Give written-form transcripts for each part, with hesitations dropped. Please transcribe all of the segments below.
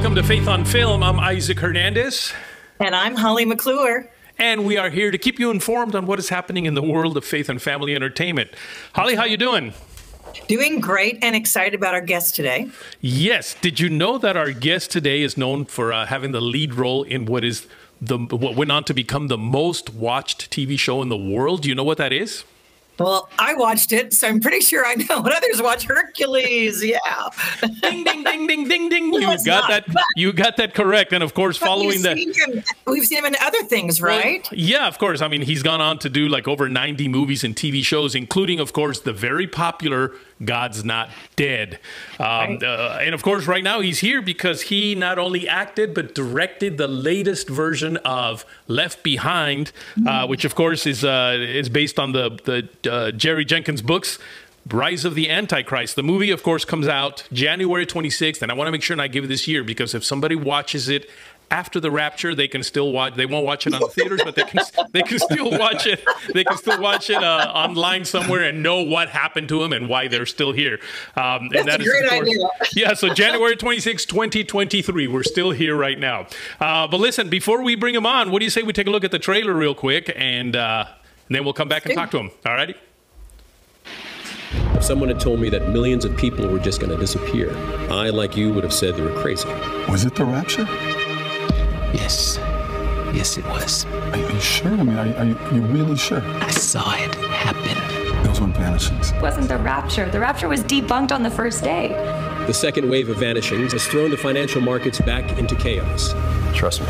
Welcome to Faith on Film. I'm Isaac Hernandez. And I'm Holly McClure. And we are here to keep you informed on what is happening in the world of faith and family entertainment. Holly, how you doing? Doing great and excited about our guest today. Yes. Did you know that our guest today is known for having the lead role in what went on to become the most watched TV show in the world? Do you know what that is? Well, I watched it, so I'm pretty sure I know what others watch. Hercules, yeah. Ding, ding, ding, ding, ding, ding. No, You got that correct. And of course, following that, we've seen him in other things, right? Well, yeah, of course. I mean, he's gone on to do like over 90 movies and TV shows, including, of course, the very popular God's Not Dead. And of course, right now he's here because he not only acted, but directed the latest version of Left Behind, which, of course, is based on the Jerry Jenkins books, Rise of the Antichrist. The movie, of course, comes out January 26th, and I want to make sure and I give it this year because if somebody watches it after the rapture, they can still watch. They won't watch it on the theaters, but they can still watch it. They can still watch it online somewhere and know what happened to them and why they're still here. That's a great idea. Yeah, so January 26, 2023. We're still here right now. But listen, before we bring him on, what do you say we take a look at the trailer real quick, and then we'll come back and talk to him. All righty? If someone had told me that millions of people were just going to disappear, I, like you, would have said they were crazy. Was it the rapture? Yes. Yes, it was. Are you sure? I mean, are you really sure? I saw it happen. Those weren't vanishings. It wasn't the rapture. The rapture was debunked on the first day. The second wave of vanishings has thrown the financial markets back into chaos. Trust me.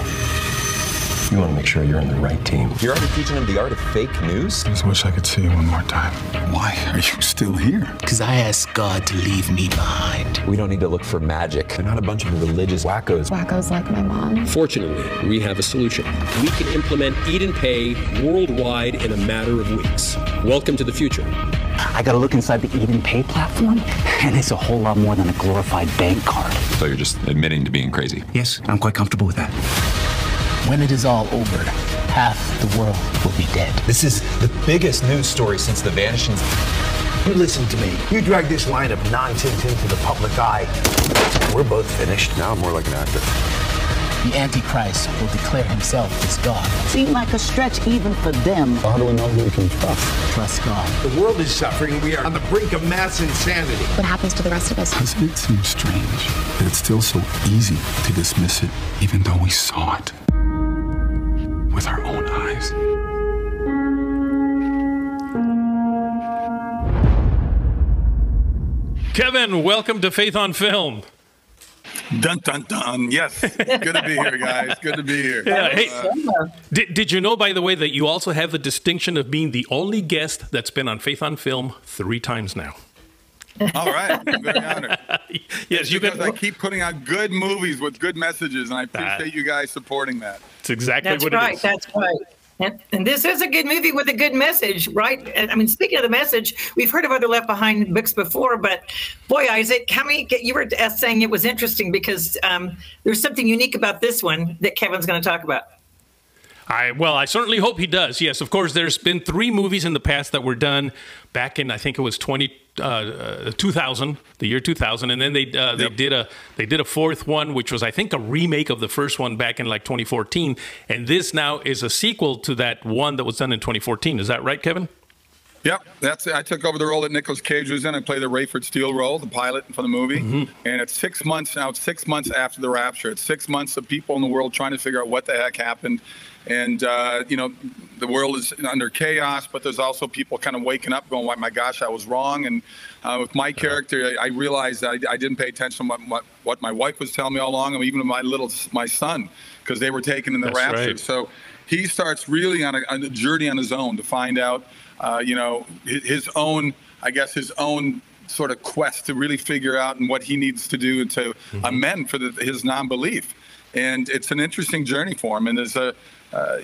You want to make sure you're on the right team. You're already teaching them the art of fake news? I just wish I could see you one more time. Why are you still here? Because I asked God to leave me behind. We don't need to look for magic. They're not a bunch of religious wackos. Wackos like my mom. Fortunately, we have a solution. We can implement Eat and Pay worldwide in a matter of weeks. Welcome to the future. I got to look inside the Eat and Pay platform, and it's a whole lot more than a glorified bank card. So you're just admitting to being crazy? Yes, I'm quite comfortable with that. When it is all over, half the world will be dead. This is the biggest news story since the vanishings. You listen to me. You drag this line of nonsense into the public eye. We're both finished. Now I'm more like an actor. The Antichrist will declare himself as God. Seemed like a stretch even for them. How do we know who we can trust? Trust God. The world is suffering. We are on the brink of mass insanity. What happens to the rest of us? Doesn't it seem strange that it's still so easy to dismiss it, even though we saw it with our own eyes? Kevin, welcome to Faith on Film. Dun, dun, dun. Yes. Good to be here, guys. Good to be here. Yeah, hey, did you know, by the way, that you also have the distinction of being the only guest that's been on Faith on Film 3 times now? All right. I'm very honored. Yes, I keep putting out good movies with good messages, and I appreciate you guys supporting that. That's exactly That's what right. it is. That's right. And this is a good movie with a good message, right? I mean, speaking of the message, we've heard of other Left Behind books before, but boy, Isaac, you were saying it was interesting because there's something unique about this one that Kevin's going to talk about. Well, I certainly hope he does. Yes, of course, there's been 3 movies in the past that were done back in, I think it was 2000, the year 2000, and then they did a 4th one, which was, I think, a remake of the first one back in like 2014, and this now is a sequel to that one that was done in 2014. Is that right, Kevin? Yep, that's it. I took over the role that Nicolas Cage was in. I played the Rayford Steele role, the pilot for the movie. And it's 6 months now. It's 6 months after the rapture. It's 6 months of people in the world trying to figure out what the heck happened. And, you know, the world is under chaos, but there's also people kind of waking up going, my gosh, I was wrong. And with my character, I realized that I didn't pay attention to what my wife was telling me all along, and even my son, because they were taken in the rapture. Right. So he starts really on a journey on his own to find out, you know, his own sort of quest to really figure out and what he needs to do to amend for his non-belief. And it's an interesting journey for him. And there's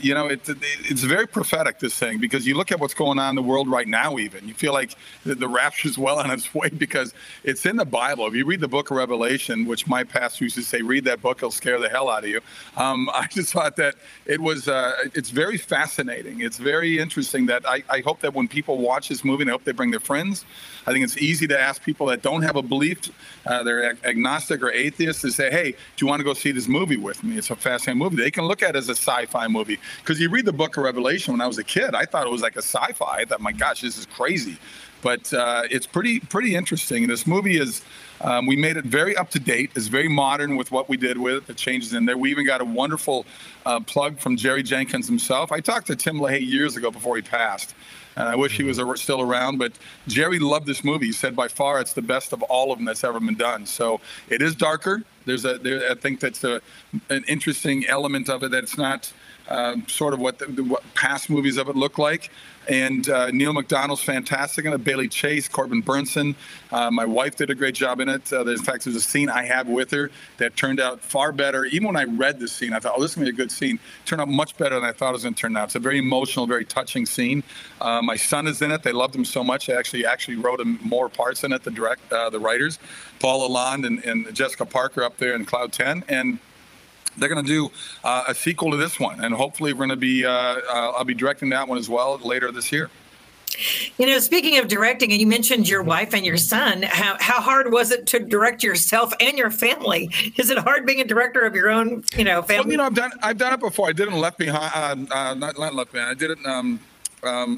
you know, it's very prophetic, this thing, because you look at what's going on in the world right now. Even you feel like the rapture is well on its way because it's in the Bible. If you read the book of Revelation, which my pastor used to say, read that book, it'll scare the hell out of you. I just thought that it was it's very fascinating. It's very interesting that I hope that when people watch this movie, and I hope they bring their friends. I think it's easy to ask people that don't have a belief, they're agnostic or atheists, to say, hey, do you want to go see this movie with me? It's a fascinating movie. They can look at it as a sci-fi movie. Because you read the book of Revelation, when I was a kid, I thought it was like a sci-fi. I thought, my gosh, this is crazy. But it's pretty interesting. And this movie is, we made it very up to date. It's very modern with what we did with it, the changes in there. We even got a wonderful plug from Jerry Jenkins himself. I talked to Tim LaHaye years ago before he passed. And I wish he was still around, but Jerry loved this movie. He said by far it's the best of all of them that's ever been done. So it is darker. I think that's an interesting element of it, that it's not sort of what past movies of it look like. And Neil McDonald's fantastic in it. Bailey Chase, Corbin Burnson. My wife did a great job in it. In fact, there's a scene I have with her that turned out far better. Even when I read the scene, I thought, oh, this is going to be a good scene. It turned out much better than I thought it was going to turn out. It's a very emotional, very touching scene. My son is in it. They loved him so much. They actually wrote him more parts in it, the writers. Paul Lalonde and Jessica Parker up there in Cloud 10. And they're going to do a sequel to this one, and hopefully we're going to be I'll be directing that one as well later this year. You know, speaking of directing, and you mentioned your wife and your son, how hard was it to direct yourself and your family? Is it hard being a director of your own, family? Well, I've done it before. I did it in Left Behind, not Left Behind. I did it in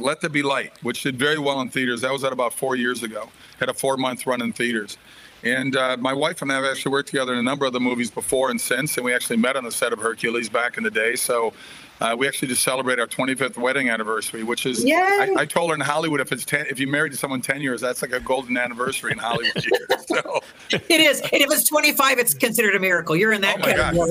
Let There Be Light, which did very well in theaters. That was at about 4 years ago. Had a 4-month run in theaters. And my wife and I have actually worked together in a number of the movies before and since, and we actually met on the set of Hercules back in the day. So we actually just celebrate our 25th wedding anniversary, which is, I told her in Hollywood, if you married someone 10 years, that's like a golden anniversary in Hollywood years. So. It is. And if it's 25, it's considered a miracle. You're in that category. Oh my gosh,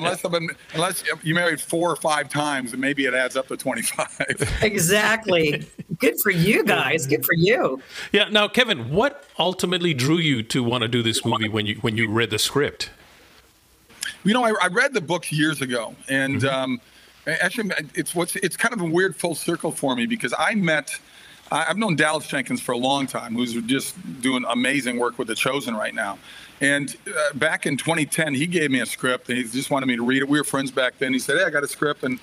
it's a miracle. Unless you married 4 or 5 times, and maybe it adds up to 25. Exactly. Good for you guys. Good for you. Yeah. Now, Kevin, what ultimately drew you to want to do this movie when you read the script? I read the book years ago, and actually, it's kind of a weird full circle for me, because I've known Dallas Jenkins for a long time, who's just doing amazing work with The Chosen right now. And back in 2010, he gave me a script, and he just wanted me to read it. We were friends back then. He said, hey, I got a script, and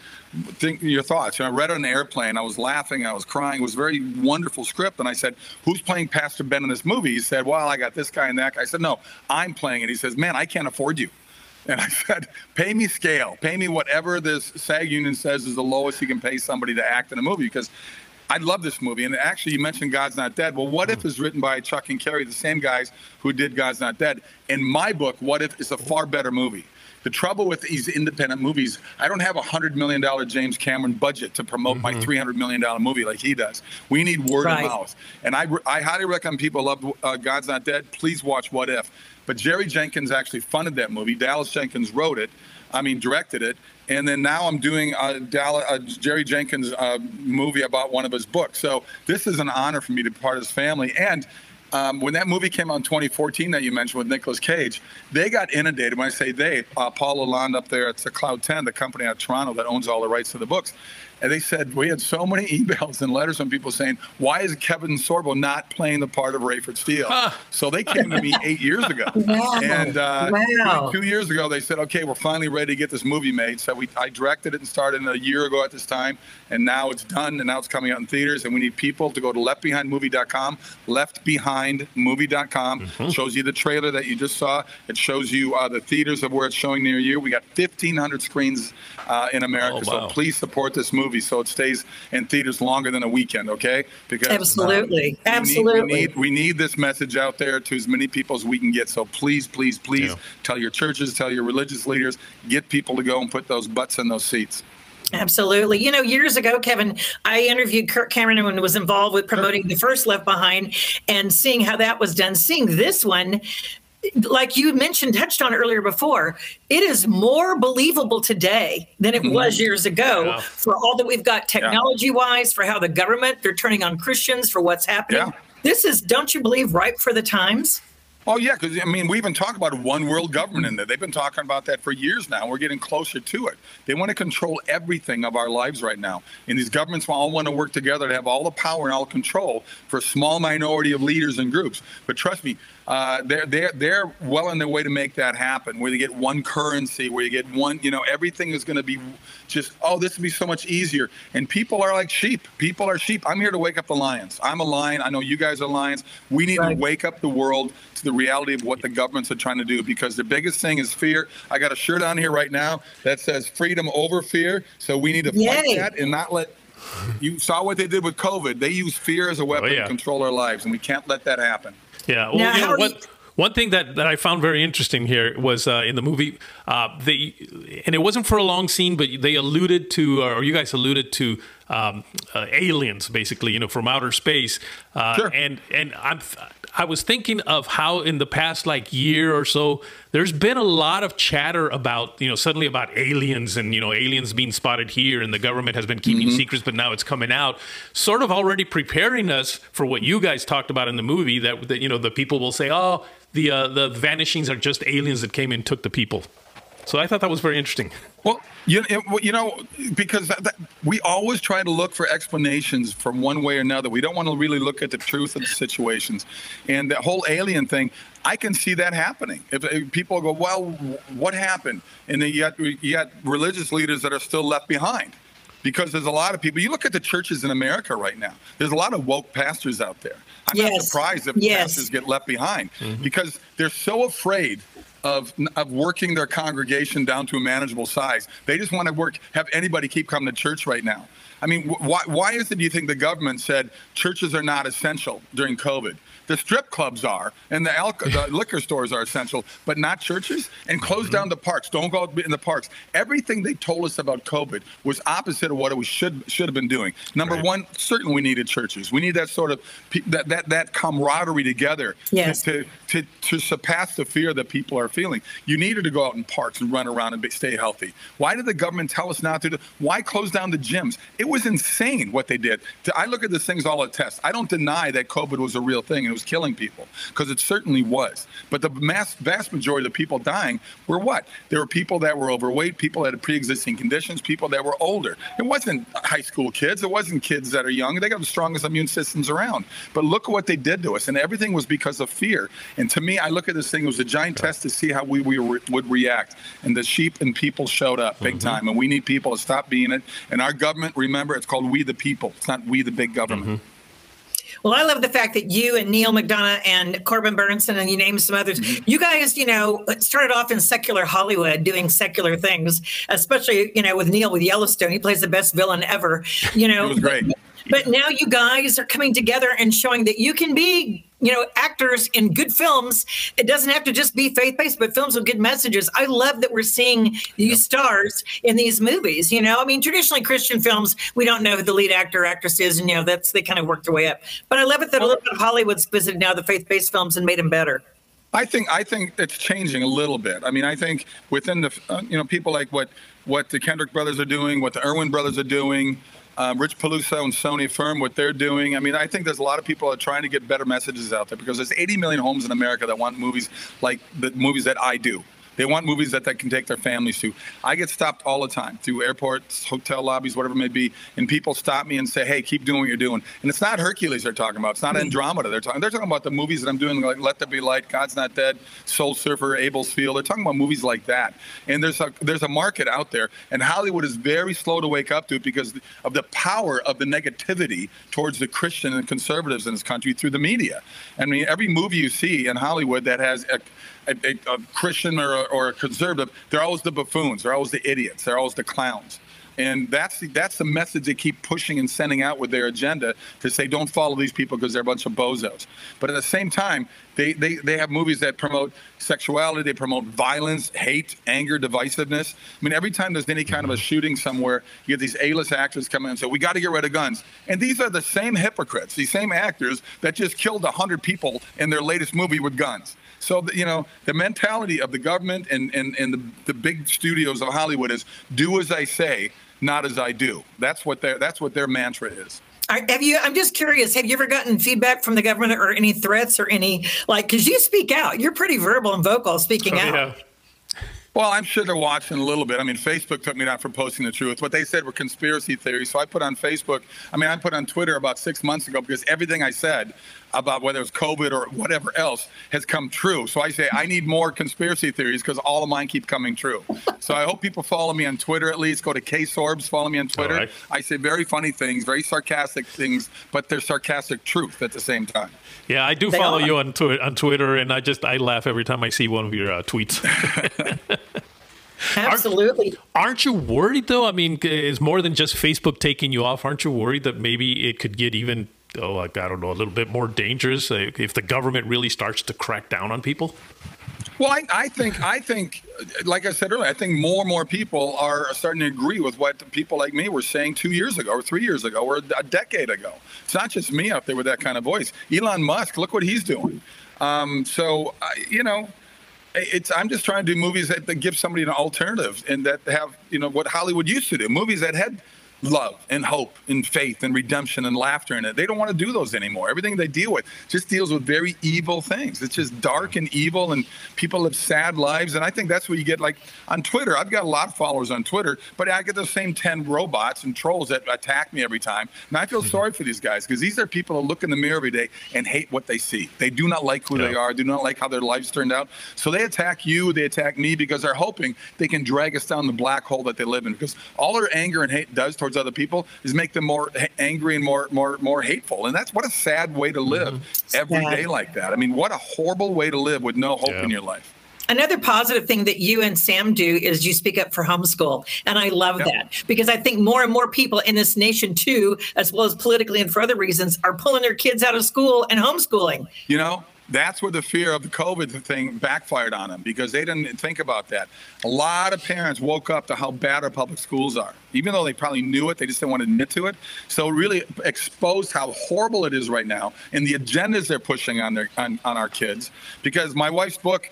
think your thoughts. I read it on an airplane. I was laughing. I was crying. It was a very wonderful script. And I said, who's playing Pastor Ben in this movie? He said, well, I got this guy and that guy. I said, no, I'm playing it. He says, man, I can't afford you. And I said, pay me scale. Pay me whatever this SAG union says is the lowest you can pay somebody to act in a movie, because I love this movie. And actually, you mentioned God's Not Dead. Well, What If is written by Chuck and Kerry, the same guys who did God's Not Dead. In my book, What If is a far better movie. The trouble with these independent movies, I don't have a $100 million James Cameron budget to promote my $300 million movie like he does. We need word of mouth. And I highly recommend people love God's Not Dead. Please watch What If. But Jerry Jenkins actually funded that movie. Dallas Jenkins directed it. And then now I'm doing Jerry Jenkins movie about one of his books. So this is an honor for me to be part of his family. And when that movie came out in 2014 that you mentioned with Nicolas Cage, they got inundated. When I say they, Paul Lalonde up there at the Cloud 10, the company out of Toronto that owns all the rights to the books. And they said, we had so many emails and letters from people saying, why is Kevin Sorbo not playing the part of Rayford Steele? So they came to me 8 years ago. Wow. And 2 years ago, they said, okay, we're finally ready to get this movie made. So I directed it and started a year ago at this time. And now it's done, and now it's coming out in theaters. And we need people to go to leftbehindmovie.com, leftbehindmovie.com. Shows you the trailer that you just saw. It shows you the theaters of where it's showing near you. We got 1,500 screens in America. So please support this movie so it stays in theaters longer than a weekend, okay? Because absolutely. We need this message out there to as many people as we can get. So please tell your churches, tell your religious leaders, get people to go and put those butts in those seats. Absolutely. Years ago, Kevin, I interviewed Kirk Cameron and was involved with promoting the first Left Behind, and seeing how that was done. Seeing this one, like you mentioned, touched on earlier before, it is more believable today than it was years ago for all that we've got technology-wise, for how the government, they're turning on Christians, for what's happening. This is, don't you believe, ripe for the times? Oh, yeah, because, I mean, we even talk about one world government in there. They've been talking about that for years now. We're getting closer to it. They want to control everything of our lives right now. And these governments all want to work together to have all the power and all control for a small minority of leaders and groups. But trust me, they're well on their way to make that happen, where you get one currency, where you get one, everything is going to be just, oh, this would be so much easier. And people are like sheep. People are sheep. I'm here to wake up the lions. I'm a lion. I know you guys are lions. We need to wake up the world to the reality of what the governments are trying to do, because the biggest thing is fear. I got a shirt on here right now that says freedom over fear. So we need to fight that and not let. You saw what they did with COVID. They use fear as a weapon to control our lives, and we can't let that happen. Yeah. Well, one thing that I found very interesting here was in the movie, and it wasn't for a long scene, but they alluded to, or you guys alluded to, aliens, basically, from outer space. Sure. And I was thinking of how in the past year or so, there's been a lot of chatter about, suddenly about aliens and, aliens being spotted here, and the government has been keeping secrets, but now it's coming out, sort of already preparing us for what you guys talked about in the movie, that the people will say, oh, the vanishings are just aliens that came and took the people. So I thought that was very interesting. Well, because we always try to look for explanations from one way or another. We don't want to really look at the truth of the situations. And the whole alien thing, I can see that happening. If people go, well, what happened? And then you got religious leaders that are still left behind. Because there's a lot of people. You look at the churches in America right now. There's a lot of woke pastors out there. I'm not surprised if pastors get left behind, because they're so afraid of working their congregation down to a manageable size. They just want to have anybody keep coming to church right now. I mean, why is it, do you think, the government said churches are not essential during COVID? The strip clubs are, and the liquor stores are essential, but not churches. And close down the parks. Don't go in the parks. Everything they told us about COVID was opposite of what we should have been doing. Number one, certainly we needed churches. We need that sort of that camaraderie together to surpass the fear that people are feeling. You needed to go out in parks and run around and stay healthy. Why did the government tell us not to do? Why close down the gyms? It was insane what they did. I look at these things all as tests. I don't deny that COVID was a real thing and it was killing people, because it certainly was. But the vast majority of the people dying were what? There were people that were overweight, people that had pre-existing conditions, people that were older. It wasn't high school kids. It wasn't kids that are young. They got the strongest immune systems around. But look at what they did to us, and everything was because of fear. And to me, I look at this thing, it was a giant test to see how we would react. And the sheep and people showed up big time, and we need people to stop being it. And our government, remember, it's called We the People. It's not we the big government. Well, I love the fact that you and Neil McDonough and Corbin Burnson, and you named some others, you guys, started off in secular Hollywood doing secular things, especially, with Neil with Yellowstone. He plays the best villain ever, It was great. But now you guys are coming together and showing that you can be, actors in good films. It doesn't have to just be faith-based, but films with good messages. I love that we're seeing these stars in these movies. I mean, traditionally Christian films, we don't know who the lead actor or actress is, and they kind of work their way up. But I love it that a little bit of Hollywood's visited now the faith-based films and made them better. I think it's changing a little bit. I mean, I think within the people like what the Kendrick brothers are doing, what the Irwin brothers are doing. Rich Peluso and Sony Firm, what they're doing. I mean, I think there's a lot of people that are trying to get better messages out there, because there's 80 million homes in America that want movies like the movies that I do. They want movies that they can take their families to. I get stopped all the time through airports, hotel lobbies, whatever it may be, and people stop me and say, hey, keep doing what you're doing. And it's not Hercules they're talking about. It's not Andromeda they're talking about the movies that I'm doing, like Let There Be Light, God's Not Dead, Soul Surfer, Abel's Field. They're talking about movies like that. And there's a market out there, and Hollywood is very slow to wake up to it because of the power of the negativity towards the Christian and conservatives in this country through the media. I mean, every movie you see in Hollywood that has a Christian or a conservative, they're always the buffoons, they're always the idiots, they're always the clowns. And that's the message they keep pushing and sending out with their agenda, to say don't follow these people because they're a bunch of bozos. But at the same time, they have movies that promote sexuality, they promote violence, hate, anger, divisiveness. I mean, every time there's any kind of a shooting somewhere, you get these A-list actors come in and say, we got to get rid of guns. And these are the same hypocrites, these same actors that just killed 100 people in their latest movie with guns. So, the mentality of the government and the big studios of Hollywood is do as I say, not as I do. That's what their mantra is. I'm just curious, have you ever gotten feedback from the government or any threats or any, like, because you speak out. You're pretty verbal and vocal speaking out. Yeah. Well, I'm sure they're watching a little bit. I mean, Facebook took me down for posting the truth. What they said were conspiracy theories. So I put on Facebook, I put on Twitter about 6 months ago because everything I said about whether it's COVID or whatever else has come true. So I say I need more conspiracy theories because all of mine keep coming true. So I hope people follow me on Twitter at least. Go to K-Sorbs, follow me on Twitter. Right. I say very funny things, very sarcastic things, but they're sarcastic truth at the same time. Yeah, I do follow you on Twitter, and I laugh every time I see one of your tweets. Absolutely. Aren't you worried, though? I mean, it's more than just Facebook taking you off. Aren't you worried that maybe it could get even, I don't know, a little bit more dangerous if the government really starts to crack down on people? Well, I think, like I said earlier, I think more and more people are starting to agree with what people like me were saying 2 years ago or 3 years ago or a decade ago. It's not just me out there with that kind of voice. Elon Musk, look what he's doing. I'm just trying to do movies that give somebody an alternative and that have, what Hollywood used to do. Movies that had love and hope and faith and redemption and laughter in it. They don't want to do those anymore. Everything they deal with just deals with very evil things. It's just dark and evil, and people live sad lives. And I think that's what you get, like on Twitter. I've got a lot of followers on Twitter, but I get the same 10 robots and trolls that attack me every time. And I feel sorry for these guys because these are people who look in the mirror every day and hate what they see. They do not like who they are, do not like how their lives turned out. So they attack you, they attack me because they're hoping they can drag us down the black hole that they live in. Because all their anger and hate does towards other people is make them more angry and more hateful. And that's what a sad way to live every day like that. I mean, what a horrible way to live with no hope in your life. Another positive thing that you and Sam do is you speak up for homeschool. And I love that because I think more and more people in this nation too, as well as politically and for other reasons, are pulling their kids out of school and homeschooling. That's where the fear of the COVID thing backfired on them because they didn't think about that. A lot of parents woke up to how bad our public schools are. Even though they probably knew it, they just didn't want to admit to it. So it really exposed how horrible it is right now and the agendas they're pushing on our kids. Because my wife's book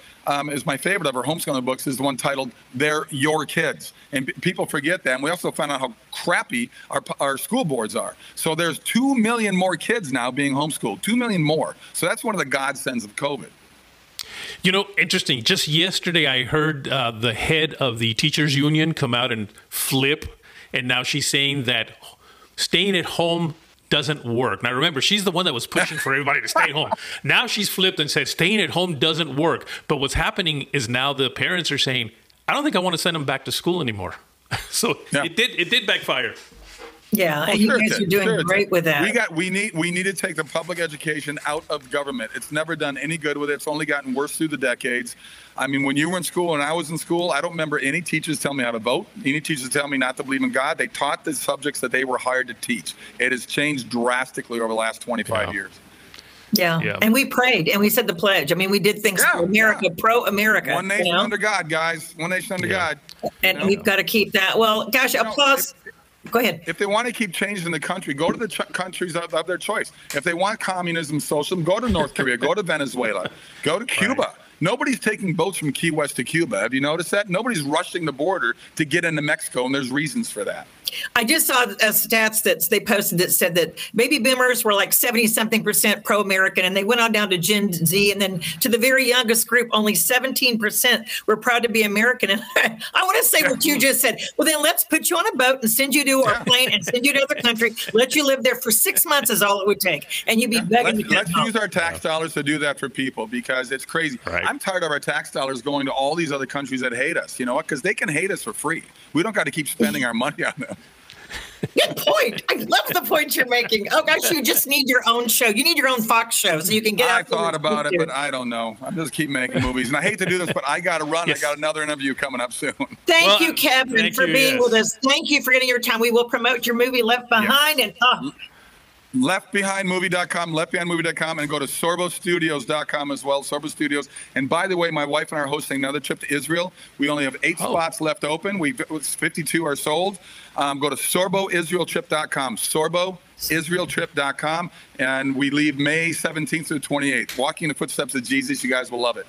is my favorite of her homeschooling books, is the one titled "They're Your Kids." And people forget that. And we also found out how crappy our school boards are. So there's 2 million more kids now being homeschooled, 2 million more. So that's one of the godsends of COVID. Interesting. Just yesterday, I heard the head of the teachers union come out and flip. And now she's saying that staying at home doesn't work. Now, remember, she's the one that was pushing for everybody to stay home. Now she's flipped and said staying at home doesn't work. But what's happening is now the parents are saying, I don't think I want to send them back to school anymore. So it did backfire. Yeah, and you guys are doing great with that. We need to take the public education out of government. It's never done any good with it. It's only gotten worse through the decades. I mean, when you were in school and I was in school, I don't remember any teachers telling me how to vote, any teachers telling me not to believe in God. They taught the subjects that they were hired to teach. It has changed drastically over the last 25 years. Yeah, and we prayed and we said the pledge. I mean, we did things for America, pro-America. One nation under God, guys. One nation under God. And we've got to keep that. Well, gosh, applause. Go ahead. If they want to keep changing the country, go to the countries of their choice. If they want communism, socialism, go to North Korea, go to Venezuela, go to Cuba. Right. Nobody's taking boats from Key West to Cuba. Have you noticed that? Nobody's rushing the border to get into Mexico, and there's reasons for that. I just saw stats that they posted that said that baby boomers were like 70-something% pro-American, and they went on down to Gen Z, and then to the very youngest group, only 17% were proud to be American. And I want to say what you just said. Well, then let's put you on a boat and send you to our plane and send you to another country. Let you live there for 6 months is all it would take, and you'd be begging. Let's use our tax dollars to do that for people because it's crazy. Right. I'm tired of our tax dollars going to all these other countries that hate us. You know what? Because they can hate us for free. We don't got to keep spending our money on them. Good point. I love the point you're making. Oh, gosh, you just need your own show. You need your own Fox show so you can get out. I thought about it, but I don't know. I just keep making movies. And I hate to do this, but I got to run. I got another interview coming up soon. Thank you, Kevin, for being with us. Thank you for getting your time. We will promote your movie Left Behind. And leftbehindmovie.com, and go to sorbostudios.com as well, Sorbo Studios. And by the way, my wife and I are hosting another trip to Israel. We only have 8 spots left open. 52 are sold. Go to sorboisraeltrip.com, sorboisraeltrip.com, and we leave May 17th through the 28th. Walking in the footsteps of Jesus. You guys will love it.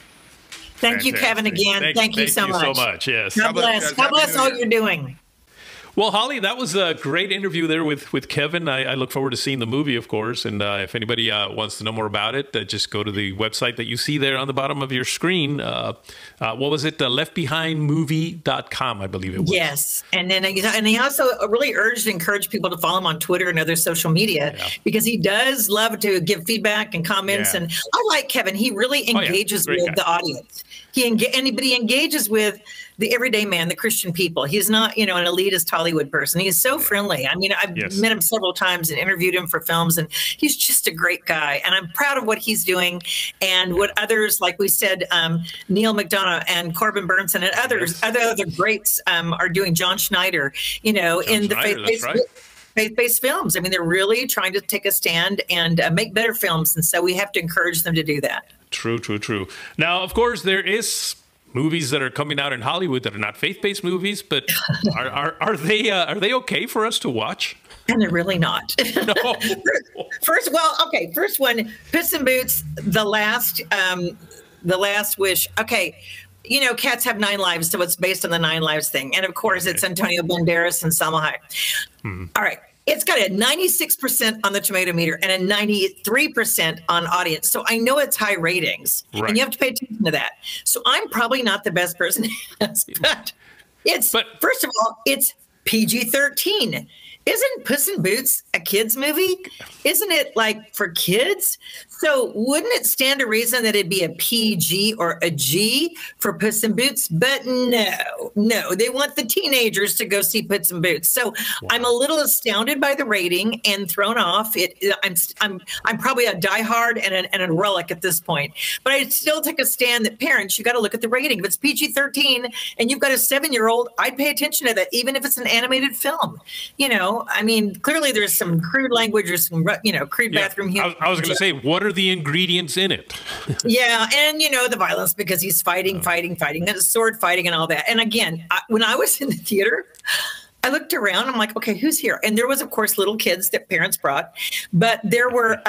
Thank you, Kevin, again. Thank you so much. Yes. God bless. God bless all you're doing. Well, Holly, that was a great interview there with Kevin. I look forward to seeing the movie, of course. And if anybody wants to know more about it, just go to the website that you see there on the bottom of your screen. What was it? leftbehindmovie.com, I believe it was. Yes. And then and he also really urged and encouraged people to follow him on Twitter and other social media because he does love to give feedback and comments. And I like Kevin. He really engages with the audience. He engages with the everyday man, the Christian people. He's not, an elitist Hollywood person. He's so friendly. I mean, I've met him several times and interviewed him for films, and he's just a great guy. And I'm proud of what he's doing and what others, like we said, Neil McDonough and Corbin Burnson and other greats are doing. John Schneider, in the faith-based films. I mean, they're really trying to take a stand and make better films. And so we have to encourage them to do that. True. Now, of course, there is movies that are coming out in Hollywood that are not faith-based movies, but are they okay for us to watch? And they're really not. No. First one, Puss in Boots, The Last Wish. Okay. Cats have 9 lives, so it's based on the 9 lives thing. And of course, it's Antonio Banderas and Salma Hayek. All right. It's got a 96% on the tomato meter and a 93% on audience. So I know it's high ratings, and you have to pay attention to that. So I'm probably not the best person, but first of all, it's PG-13. Isn't Puss in Boots a kid's movie? Isn't it like for kids? So wouldn't it stand to reason that it'd be a PG or a G for Puss in Boots? But no, they want the teenagers to go see Puss in Boots. So I'm a little astounded by the rating and thrown off. I'm probably a diehard and a relic at this point. But I still take a stand that parents, you got to look at the rating. If it's PG-13 and you've got a 7-year-old, I'd pay attention to that, even if it's an animated film. I mean, clearly there's some crude language or some, crude bathroom humor. I was going to say, what are the ingredients in it? And, the violence because he's fighting, and sword fighting and all that. And again, when I was in the theater, I looked around. I'm like, okay, who's here? And there was, of course, little kids that parents brought, but there were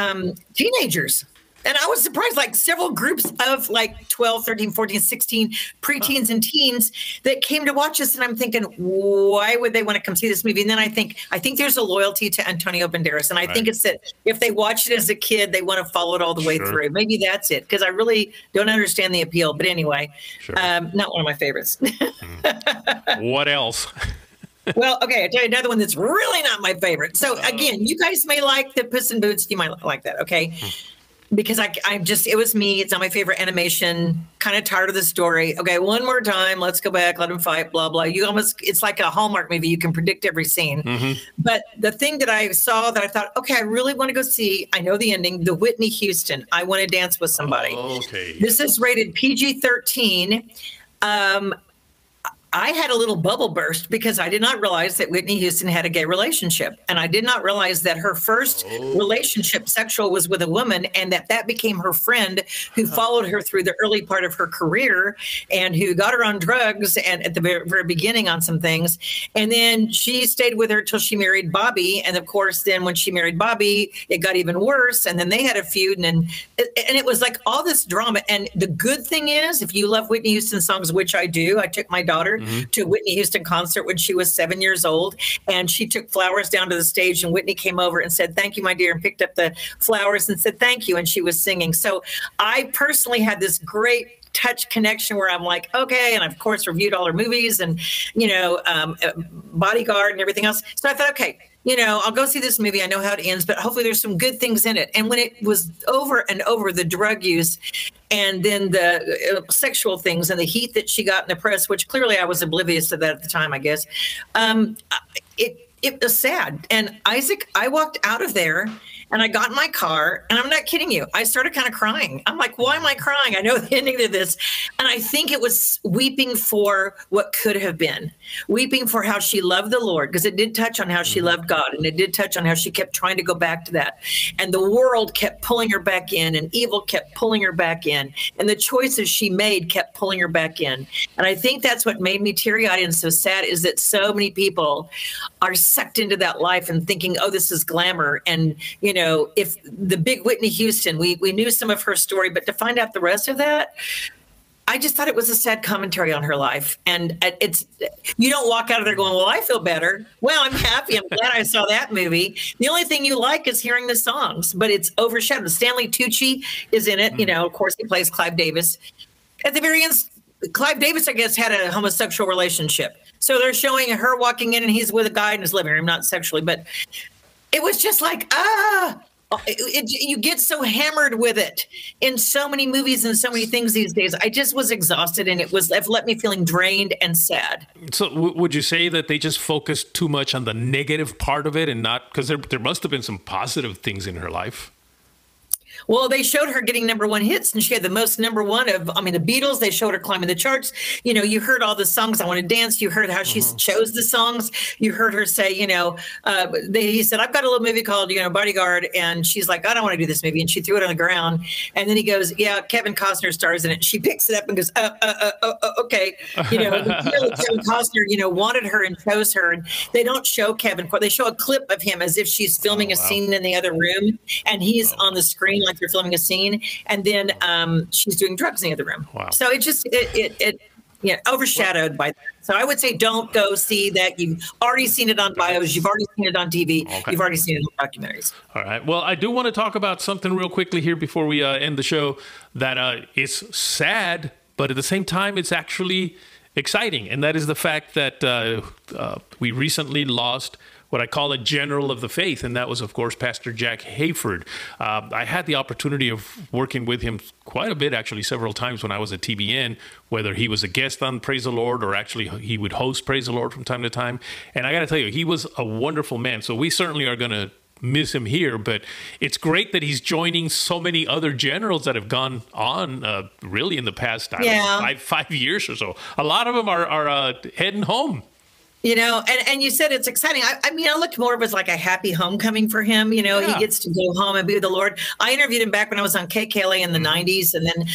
teenagers. And I was surprised, like several groups of like 12, 13, 14, 16 preteens and teens that came to watch us. And I'm thinking, why would they want to come see this movie? And then I think there's a loyalty to Antonio Banderas. And I think it's that if they watched it as a kid, they want to follow it all the way through. Maybe that's it, because I really don't understand the appeal. But anyway, not one of my favorites. What else? Well, okay, I'll tell you another one that's really not my favorite. So again, you guys may like the Puss in Boots. You might like that, okay? Because it was me. It's not my favorite animation. Kind of tired of the story. Okay, one more time. Let's go back. Let them fight. Blah blah. It's like a Hallmark movie. You can predict every scene. But the thing that I saw that I thought, okay, I really want to go see. I know the ending. The Whitney Houston. I Want to Dance with Somebody. Okay. This is rated PG-13. I had a little bubble burst because I did not realize that Whitney Houston had a gay relationship. And I did not realize that her first relationship sexual was with a woman, and that became her friend who followed her through the early part of her career and who got her on drugs and at the very, very beginning on some things. And then she stayed with her till she married Bobby. And of course, then when she married Bobby, it got even worse. And then they had a feud, and it was like all this drama. And the good thing is, if you love Whitney Houston songs, which I do, I took my daughter to a Whitney Houston concert when she was 7 years old, and she took flowers down to the stage, and Whitney came over and said, "Thank you, my dear," and picked up the flowers and said, "Thank you." And she was singing. So I personally had this great touch connection where I'm like, okay, and of course reviewed all her movies and, Bodyguard and everything else. So I thought, okay, I'll go see this movie. I know how it ends, but hopefully there's some good things in it. And when it was over and over, the drug use and then the sexual things and the heat that she got in the press, which clearly I was oblivious to that at the time, I guess, it was sad. And Isaac, I walked out of there and I got in my car, and I'm not kidding you, I started kind of crying. I'm like, why am I crying? I know the ending to this. And I think it was weeping for what could have been, weeping for how she loved the Lord, because it did touch on how she loved God, and it did touch on how she kept trying to go back to that. And the world kept pulling her back in, and evil kept pulling her back in, and the choices she made kept pulling her back in. And I think that's what made me teary-eyed and so sad, is that so many people are sucked into that life and thinking, oh, this is glamour. And, if the big Whitney Houston, we knew some of her story, but to find out the rest of that, I just thought it was a sad commentary on her life. And you don't walk out of there going, well, I feel better. Well, I'm happy. I'm glad I saw that movie. The only thing you like is hearing the songs, but it's overshadowed. Stanley Tucci is in it. You know, of course, he plays Clive Davis. At the very end, Clive Davis, I guess, had a homosexual relationship. So they're showing her walking in and he's with a guy in his living room, not sexually, but it was just like, you get so hammered with it in so many movies and so many things these days. I just was exhausted, and it left me feeling drained and sad. So would you say that they just focused too much on the negative part of it and not, because there must have been some positive things in her life? Well, they showed her getting #1 hits, and she had the most #1 of, the Beatles. They showed her climbing the charts. You know, you heard all the songs, I Want to Dance. You heard how she chose the songs. You heard her say, he said, I've got a little movie called, Bodyguard. And she's like, I don't want to do this movie. And she threw it on the ground. And then he goes, yeah, Kevin Costner stars in it. She picks it up and goes, okay. Kevin Costner, wanted her and chose her. And they don't show Kevin. They show a clip of him as if she's filming a scene in the other room. And he's on the screen like they're filming a scene, and then she's doing drugs in the other room. Wow. So it just overshadowed by that. So I would say don't go see that. You've already seen it on bios. You've already seen it on TV. Okay. You've already seen it in documentaries. All right. Well, I do want to talk about something real quickly here before we end the show that is sad, but at the same time, it's actually exciting. And that is the fact that we recently lost what I call a general of the faith, and that was, of course, Pastor Jack Hayford. I had the opportunity of working with him quite a bit, actually, several times when I was at TBN, whether he was a guest on Praise the Lord or actually he would host Praise the Lord from time to time. And I got to tell you, he was a wonderful man. So we certainly are going to miss him here, but it's great that he's joining so many other generals that have gone on really in the past 5 years or so. A lot of them are heading home. And you said it's exciting. I looked more of it as like a happy homecoming for him. He gets to go home and be with the Lord. I interviewed him back when I was on KKLA in the 90s, and then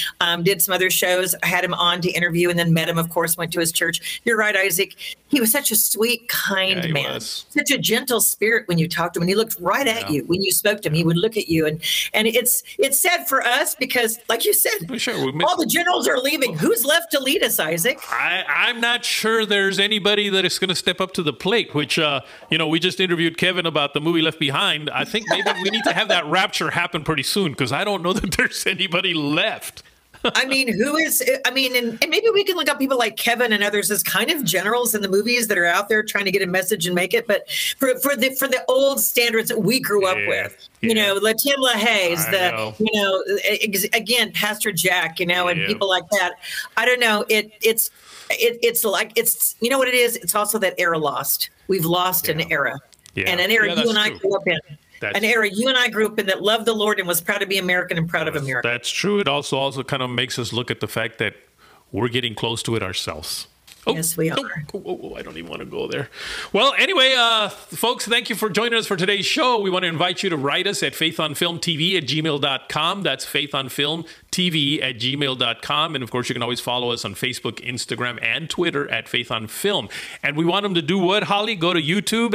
did some other shows. I had him on to interview and then met him, of course, went to his church. You're right, Isaac. He was such a sweet, kind man, such a gentle spirit when you talked to him. And he looked right at you when you spoke to him. He would look at you. And it's sad for us because, like you said, all the generals are leaving. Who's left to lead us, Isaac? I'm not sure there's anybody that is going to step up to the plate, which, we just interviewed Kevin about the movie Left Behind. I think maybe we need to have that rapture happen pretty soon because I don't know that there's anybody left. And maybe we can look up people like Kevin and others as kind of generals in the movies that are out there trying to get a message and make it. But for the old standards that we grew up with, Tim LaHaye, again, Pastor Jack, and people like that. I don't know. It's what it is. It's also that era lost. We've lost an era, and an era you and I grew up in. An era you and I grew up in that loved the Lord and was proud to be American and proud of America. That's true. It also kind of makes us look at the fact that we're getting close to it ourselves. Yes, we are. I don't even want to go there. Well, anyway, folks, thank you for joining us for today's show. We want to invite you to write us at faithonfilmtv@gmail.com. That's faithonfilmtv@gmail.com. And, of course, you can always follow us on Facebook, Instagram, and Twitter at faithonfilm. And we want them to do what, Holly? Go to YouTube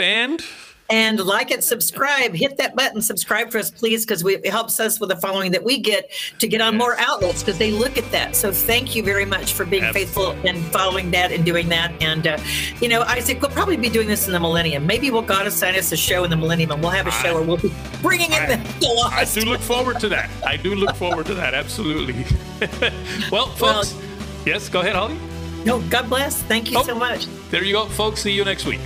and like it, subscribe, hit that button, subscribe for us, please, because it helps us with the following that we get to get on more outlets because they look at that. So thank you very much for being faithful and following that and doing that. And, Isaac, we'll probably be doing this in the millennium. Maybe we'll God assign us a show in the millennium and we'll have a show where we'll be bringing in the lost. I do look forward to that. Absolutely. Well, folks, yes, go ahead, Holly. No, God bless. Thank you so much. There you go, folks. See you next week.